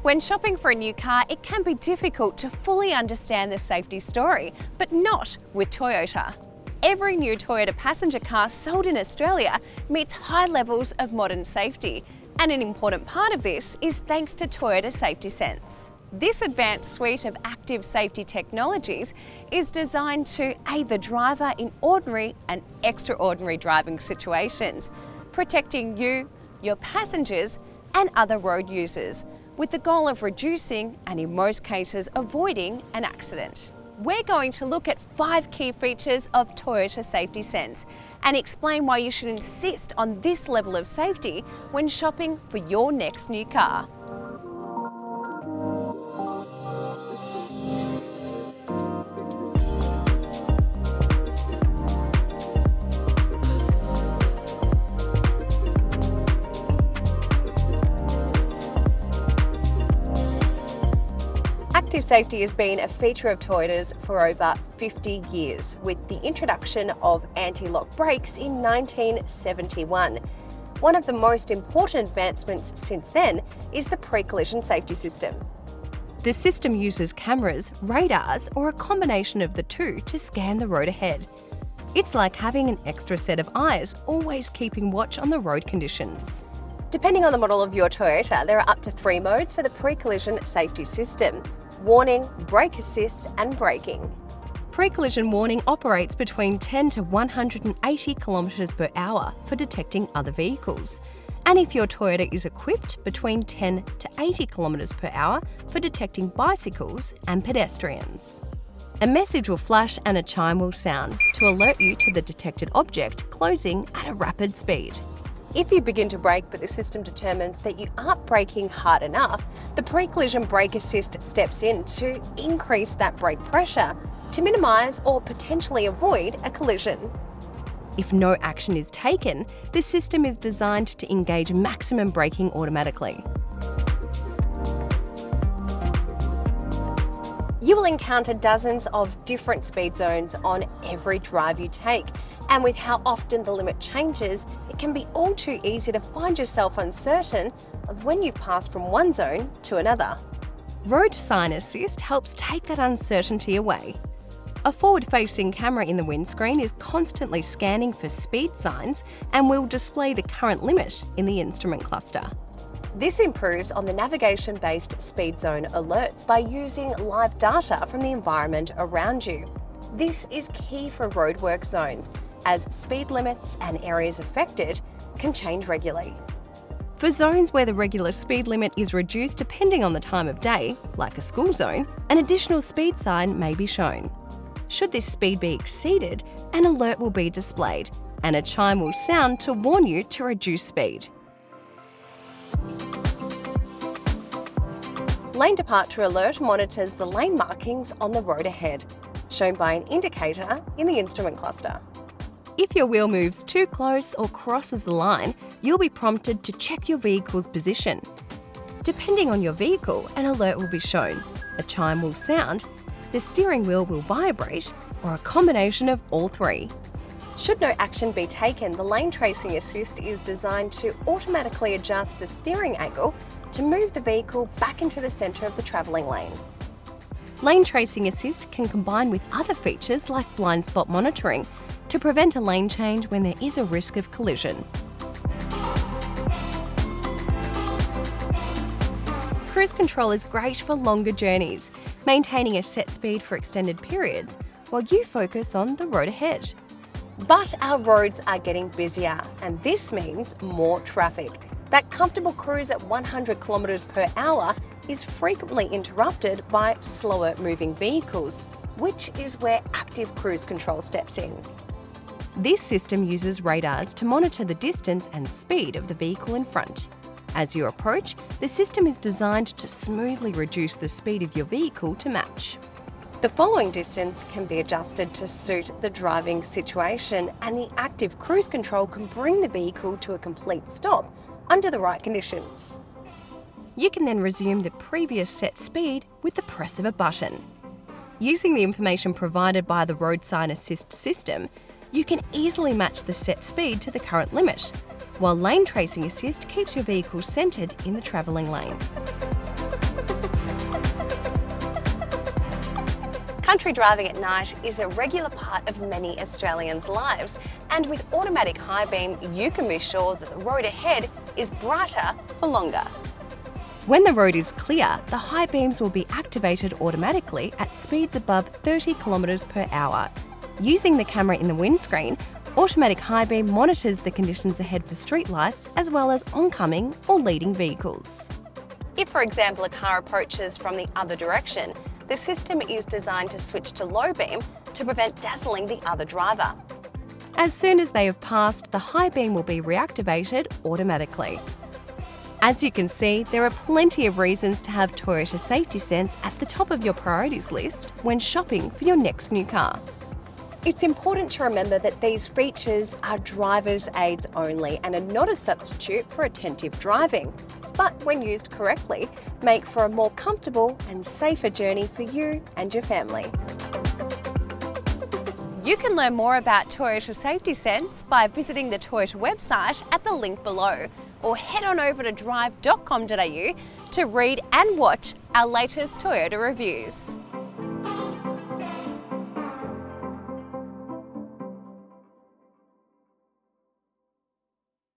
When shopping for a new car, it can be difficult to fully understand the safety story, but not with Toyota. Every new Toyota passenger car sold in Australia meets high levels of modern safety, and an important part of this is thanks to Toyota Safety Sense. This advanced suite of active safety technologies is designed to aid the driver in ordinary and extraordinary driving situations, protecting you, your passengers, and other road users, with the goal of reducing and in most cases avoiding an accident. We're going to look at 5 key features of Toyota Safety Sense and explain why you should insist on this level of safety when shopping for your next new car. Active safety has been a feature of Toyotas for over 50 years, with the introduction of anti-lock brakes in 1971. One of the most important advancements since then is the pre-collision safety system. The system uses cameras, radars, or a combination of the two to scan the road ahead. It's like having an extra set of eyes, always keeping watch on the road conditions. Depending on the model of your Toyota, there are up to 3 modes for the pre-collision safety system: warning, brake assist, and braking. Pre-collision warning operates between 10 to 180 kilometres per hour for detecting other vehicles. And if your Toyota is equipped, between 10 to 80 kilometres per hour for detecting bicycles and pedestrians. A message will flash and a chime will sound to alert you to the detected object closing at a rapid speed. If you begin to brake but the system determines that you aren't braking hard enough, the pre-collision brake assist steps in to increase that brake pressure to minimise or potentially avoid a collision. If no action is taken, the system is designed to engage maximum braking automatically. You will encounter dozens of different speed zones on every drive you take, and with how often the limit changes, it can be all too easy to find yourself uncertain of when you've passed from one zone to another. Road Sign Assist helps take that uncertainty away. A forward-facing camera in the windscreen is constantly scanning for speed signs and will display the current limit in the instrument cluster. This improves on the navigation-based speed zone alerts by using live data from the environment around you. This is key for roadwork zones, as speed limits and areas affected can change regularly. For zones where the regular speed limit is reduced depending on the time of day, like a school zone, an additional speed sign may be shown. Should this speed be exceeded, an alert will be displayed, and a chime will sound to warn you to reduce speed. Lane Departure Alert monitors the lane markings on the road ahead, shown by an indicator in the instrument cluster. If your wheel moves too close or crosses the line, you'll be prompted to check your vehicle's position. Depending on your vehicle, an alert will be shown, a chime will sound, the steering wheel will vibrate, or a combination of all 3. Should no action be taken, the Lane Tracing Assist is designed to automatically adjust the steering angle to move the vehicle back into the centre of the travelling lane. Lane Tracing Assist can combine with other features like blind spot monitoring to prevent a lane change when there is a risk of collision. Cruise control is great for longer journeys, maintaining a set speed for extended periods while you focus on the road ahead. But our roads are getting busier, and this means more traffic. That comfortable cruise at 100 kilometres per hour is frequently interrupted by slower moving vehicles, which is where active cruise control steps in. This system uses radars to monitor the distance and speed of the vehicle in front. As you approach, the system is designed to smoothly reduce the speed of your vehicle to match. The following distance can be adjusted to suit the driving situation, and the active cruise control can bring the vehicle to a complete stop under the right conditions. You can then resume the previous set speed with the press of a button. Using the information provided by the Road Sign Assist system, you can easily match the set speed to the current limit, while Lane Tracing Assist keeps your vehicle centred in the travelling lane. Country driving at night is a regular part of many Australians' lives, and with automatic high beam, you can be sure that the road ahead is brighter for longer. When the road is clear, the high beams will be activated automatically at speeds above 30 km per hour. Using the camera in the windscreen, automatic high beam monitors the conditions ahead for streetlights as well as oncoming or leading vehicles. If, for example, a car approaches from the other direction, the system is designed to switch to low beam to prevent dazzling the other driver. As soon as they have passed, the high beam will be reactivated automatically. As you can see, there are plenty of reasons to have Toyota Safety Sense at the top of your priorities list when shopping for your next new car. It's important to remember that these features are driver's aids only and are not a substitute for attentive driving, but when used correctly, make for a more comfortable and safer journey for you and your family. You can learn more about Toyota Safety Sense by visiting the Toyota website at the link below, or head on over to Drive.com.au to read and watch our latest Toyota reviews.